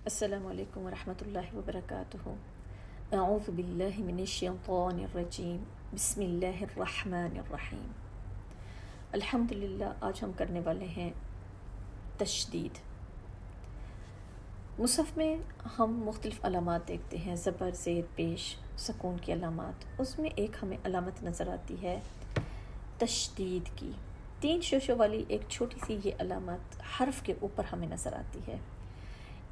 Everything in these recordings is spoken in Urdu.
السلام علیکم ورحمۃ اللہ وبرکاتہ۔ اعوذ باللہ من الشیطان الرجیم، بسم اللہ الرحمن الرحیم۔ الحمدللہ، آج ہم کرنے والے ہیں تشدید۔ مصحف میں ہم مختلف علامات دیکھتے ہیں، زبر، زیر، پیش، سکون کی علامات۔ اس میں ایک ہمیں علامت نظر آتی ہے تشدید کی، 3 شوشوں والی ایک چھوٹی سی یہ علامت حرف کے اوپر ہمیں نظر آتی ہے۔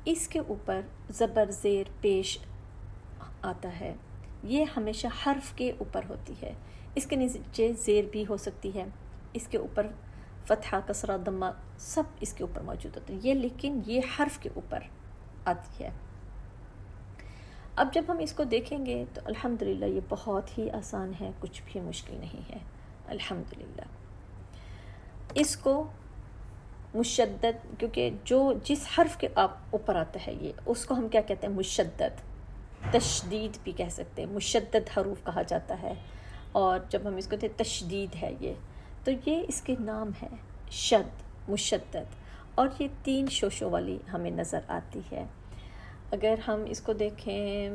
اس کے اوپر زبر، زیر، پیش آتا ہے، یہ ہمیشہ حرف کے اوپر ہوتی ہے۔ اس کے نیچے زیر بھی ہو سکتی ہے، اس کے اوپر فتحہ، کسرہ، ضمہ سب اس کے اوپر موجود ہوتے ہیں، لیکن یہ حرف کے اوپر آتی ہے۔ اب جب ہم اس کو دیکھیں گے تو الحمدللہ یہ بہت ہی آسان ہے، کچھ بھی مشکل نہیں ہے الحمدللہ۔ اس کو مشدد، کیونکہ جس حرف کے اوپر آتا ہے یہ، اس کو ہم کیا کہتے ہیں؟ مشدد، تشدید بھی کہہ سکتے ہیں، مشدد حروف کہا جاتا ہے۔ اور جب ہم اس کو کہتے ہیں تشدید ہے یہ، تو یہ اس کے نام ہے شد، مشدد، اور یہ 3 شوشوں والی ہمیں نظر آتی ہے۔ اگر ہم اس کو دیکھیں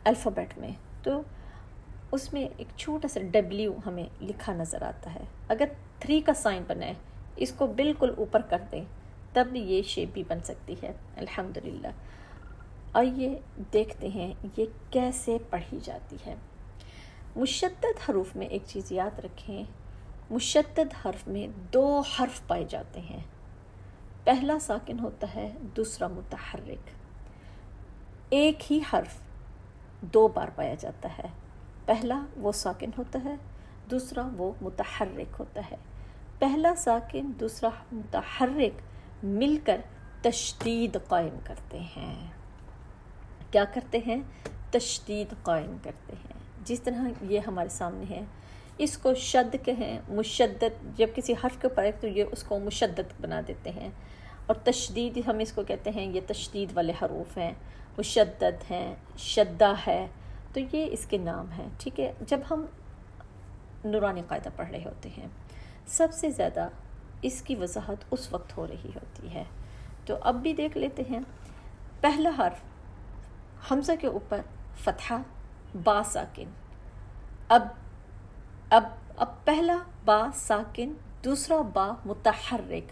الفابیٹ میں تو اس میں ایک چھوٹا سا W ہمیں لکھا نظر آتا ہے۔ اگر 3 کا سائن بنائے، اس کو بالکل اوپر کر دیں، تب یہ شیپ بھی بن سکتی ہے الحمدللہ۔ آئیے دیکھتے ہیں یہ کیسے پڑھی جاتی ہے۔ مشدد حروف میں ایک چیز یاد رکھیں، مشدد حرف میں 2 حرف پائے جاتے ہیں، پہلا ساکن ہوتا ہے، دوسرا متحرک۔ ایک ہی حرف 2 بار پایا جاتا ہے، پہلا وہ ساکن ہوتا ہے، دوسرا وہ متحرک ہوتا ہے۔ پہلا ساکن، دوسرا متحرک مل کر تشدید قائم کرتے ہیں۔ کیا کرتے ہیں؟ تشدید قائم کرتے ہیں۔ جس طرح یہ ہمارے سامنے ہے، اس کو شد کہیں، مشدد، جب کسی حرف کے اوپر ہے تو یہ اس کو مشدد بنا دیتے ہیں، اور تشدید ہم اس کو کہتے ہیں، یہ تشدید والے حروف ہیں، مشدد ہیں، شدہ ہے، تو یہ اس کے نام ہیں، ٹھیک ہے۔ جب ہم نورانی قاعدہ پڑھ رہے ہوتے ہیں، سب سے زیادہ اس کی وضاحت اس وقت ہو رہی ہوتی ہے، تو اب بھی دیکھ لیتے ہیں۔ پہلا حرف حمزہ کے اوپر فتحہ، با ساکن، اب پہلا با ساکن، دوسرا با متحرک۔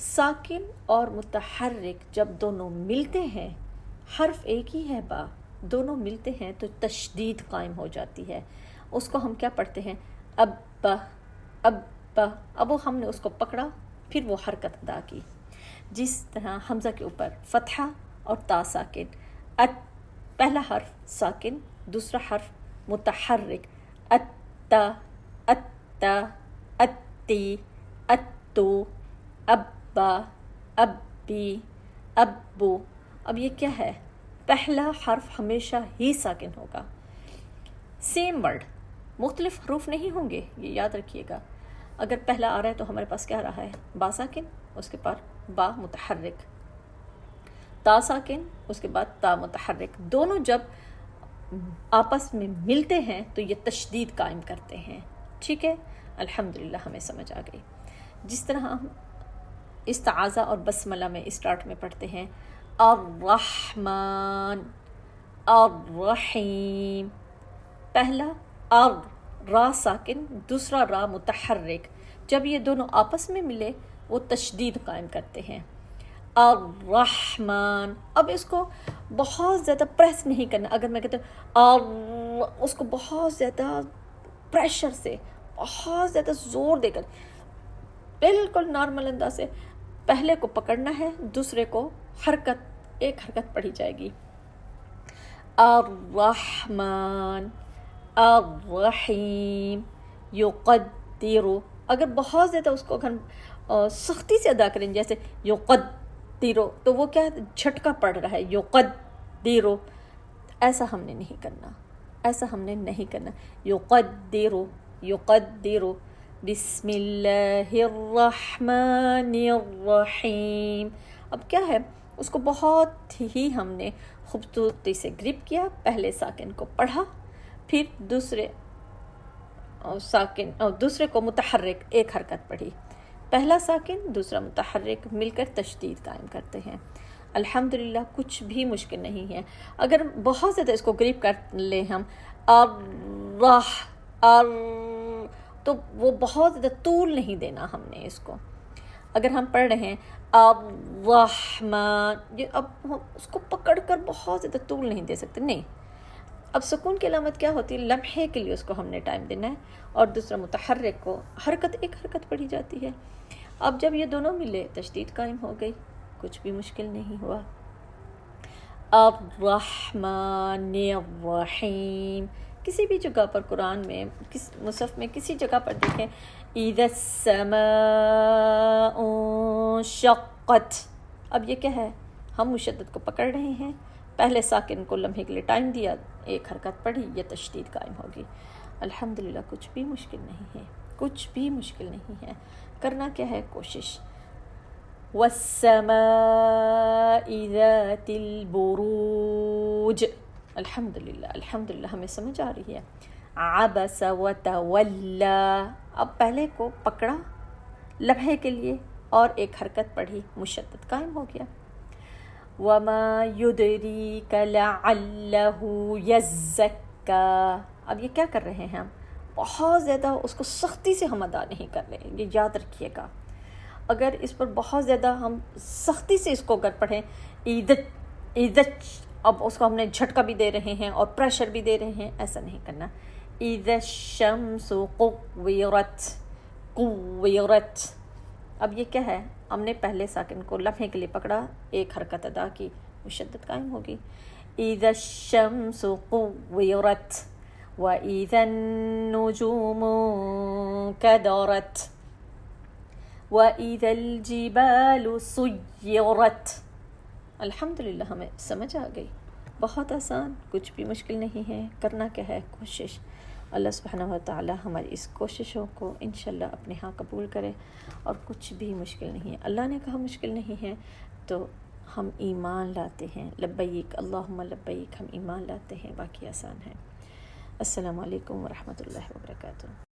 ساکن اور متحرک جب دونوں ملتے ہیں، حرف ایک ہی ہے با، دونوں ملتے ہیں تو تشدید قائم ہو جاتی ہے۔ اس کو ہم کیا پڑھتے ہیں؟ اب ہم نے اس کو پکڑا، پھر وہ حرکت ادا کی، جس طرح حمزہ کے اوپر فتحہ اور تا ساکن، پہلا حرف ساکن، دوسرا حرف متحرک، اتا، اتی، اتو، ابا، ابی، ابو۔ اب یہ کیا ہے؟ پہلا حرف ہمیشہ ہی ساکن ہوگا، سیم ورڈ، مختلف حروف نہیں ہوں گے، یہ یاد رکھیے گا۔ اگر پہلا آ رہا ہے تو ہمارے پاس کیا رہا ہے؟ با ساکن، اس کے بعد با متحرک، تا ساکن، اس کے بعد تا متحرک، دونوں جب آپس میں ملتے ہیں تو یہ تشدید قائم کرتے ہیں، ٹھیک ہے۔ الحمدللہ ہمیں سمجھ آ گئی۔ جس طرح ہم استعاذہ اور بسملہ میں اسٹارٹ میں پڑھتے ہیں، الرحمن، الرحیم، پہلا را ساکن، دوسرا را متحرک، جب یہ دونوں آپس میں ملے وہ تشدید قائم کرتے ہیں، الرحمن۔ اب اس کو بہت زیادہ پریس نہیں کرنا، اگر میں کہتے ہیں اس کو بہت زیادہ پریشر سے، بہت زیادہ زور دے کر، بالکل نارمل انداز سے پہلے کو پکڑنا ہے، دوسرے کو ایک حرکت پڑھی جائے گی، الرحمن، الرحیم، یقدر۔ اگر بہت زیادہ اس کو سختی سے ادا کریں، جیسے یقدر، تو وہ کیا جھٹکا پڑ رہا ہے، یقدر، ایسا ہم نے نہیں کرنا، ایسا ہم نے نہیں کرنا، یقدر، بسم اللہ الرحمن الرحیم۔ اب کیا ہے؟ اس کو بہت ہی ہم نے خوبصورتی سے گرپ کیا، پہلے ساکن کو پڑھا، پھر دوسرے کو متحرک ایک حرکت پڑھی، پہلا ساکن، دوسرا متحرک مل کر تشدید قائم کرتے ہیں۔ الحمدللہ کچھ بھی مشکل نہیں ہے. اگر بہت زیادہ اس کو گریپ کر لیں ہم الرح ار تو وہ بہت زیادہ طول نہیں دینا ہم نے اس کو. اگر ہم پڑھ رہے ہیں الرحمن، یہ اب ہم اس کو پکڑ کر بہت زیادہ طول نہیں دے سکتے، نہیں. اب سکون کی علامت کیا ہوتی ہے؟ لمحے کے لیے اس کو ہم نے ٹائم دینا ہے، اور دوسرا متحرک کو ایک حرکت پڑھی جاتی ہے. اب جب یہ دونوں ملے تشدید قائم ہو گئی، کچھ بھی مشکل نہیں ہوا. الرحمن الرحیم. کسی بھی جگہ پر قرآن میں، مصحف میں کسی جگہ پر دیکھیں اذا السماء انشقت. اب یہ کیا ہے؟ ہم مشدد کو پکڑ رہے ہیں، پہلے ساکن کو لمحے کے لیے ٹائم دیا، ایک حرکت پڑھی، یہ تشدید قائم ہوگی. الحمدللہ کچھ بھی مشکل نہیں ہے، کچھ بھی مشکل نہیں ہے. کرنا کیا ہے؟ کوشش. والسماء ذات البروج. الحمدللہ ہمیں سمجھ آ رہی ہے. عبس وتولى. اب پہلے کو پکڑا لمحے کے لیے اور ایک حرکت پڑھی، مشدد قائم ہو گیا. وما يدريك لعله يزكى. اب یہ کیا کر رہے ہیں ہم؟ بہت زیادہ اس کو سختی سے ہم ادا نہیں کر رہے، یہ یاد رکھیے گا. اگر اس پر بہت زیادہ ہم سختی سے اس کو اگر پڑھیں عزت، اب اس کو ہم نے جھٹکا بھی دے رہے ہیں اور پریشر بھی دے رہے ہیں، ایسا نہیں کرنا. اذا الشمس قورت. اب یہ کیا ہے؟ ہم نے پہلے ساکن کو لمحے کے لیے پکڑا، ایک حرکت ادا کی، مشدد قائم ہوگی. اذا الشمس قورت واذا النجوم كدرت وَإِذَا الْجِبَالُ سُيِّرَتْ. الحمدللہ ہمیں سمجھ آ گئی. بہت آسان، کچھ بھی مشکل نہیں ہے. کرنا کیا ہے؟ کوشش. اللہ سبحانہ و تعالی ہماری اس کوششوں کو انشاءاللہ اپنے ہاں قبول کرے. اور کچھ بھی مشکل نہیں ہے. اللہ نے کہا مشکل نہیں ہے تو ہم ایمان لاتے ہیں. لبیک اللہم لبیک، ہم ایمان لاتے ہیں، باقی آسان ہے. السلام علیکم ورحمۃ اللہ وبرکاتہ.